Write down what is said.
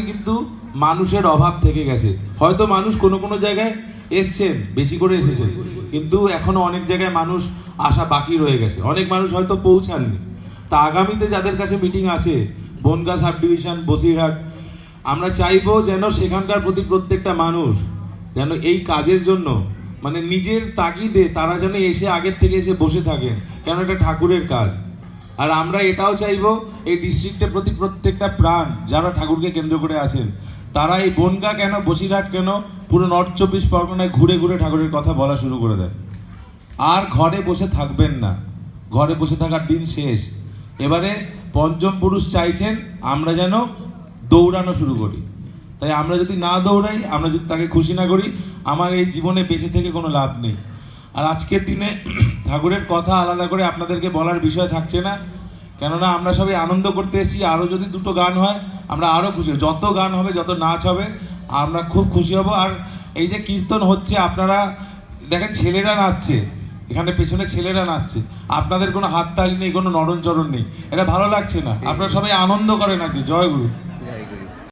কিন্তু মানুষের অভাব থেকে গেছে। হয়তো মানুষ কোনো কোনো জায়গায় এসছেন, বেশি করে এসেছেন, কিন্তু এখনো অনেক জায়গায় মানুষ আসা বাকি রয়ে গেছে, অনেক মানুষ হয়তো পৌঁছাননি। তা আগামীতে যাদের কাছে মিটিং আছে, বনগাঁ সাব ডিভিশন, বসিরহাট, আমরা চাইবো যেন সেখানকার প্রতি প্রত্যেকটা মানুষ যেন এই কাজের জন্য মানে নিজের তাগিদে তারা যেন এসে আগের থেকে এসে বসে থাকেন, কেন এটা ঠাকুরের কাজ। আর আমরা এটাও চাইবো এই ডিস্ট্রিক্টের প্রতি প্রত্যেকটা প্রাণ যারা ঠাকুরকে কেন্দ্র করে আছেন, তারা এই বনগাঁ কেন, বসিরহাট কেন, পুরো নর্থ 24 পরগনায় ঘুরে ঘুরে ঠাকুরের কথা বলা শুরু করে দেয়। আর ঘরে বসে থাকবেন না, ঘরে বসে থাকার দিন শেষ। এবারে পঞ্চম পুরুষ চাইছেন আমরা যেন দৌড়ানো শুরু করি। তাই আমরা যদি না দৌড়াই, আমরা যদি তাকে খুশি না করি, আমার এই জীবনে বেঁচে থেকে কোনো লাভ নেই। আর আজকের দিনে ঠাকুরের কথা আলাদা করে আপনাদেরকে বলার বিষয় থাকছে না, কেননা আমরা সবাই আনন্দ করতে এসেছি। আরও যদি দুটো গান হয় আমরা আরও খুশি, যত গান হবে, যত নাচ হবে, আমরা খুব খুশি হব। আর এই যে কীর্তন হচ্ছে, আপনারা দেখেন ছেলেরা নাচছে, এখানে পেছনে ছেলেরা নাচছে, আপনাদের কোনো হাততালি নেই, কোনো নরণচরণ নেই, এটা ভালো লাগছে না? আপনারা সবাই আনন্দ করেন নাকি? জয় গুরু।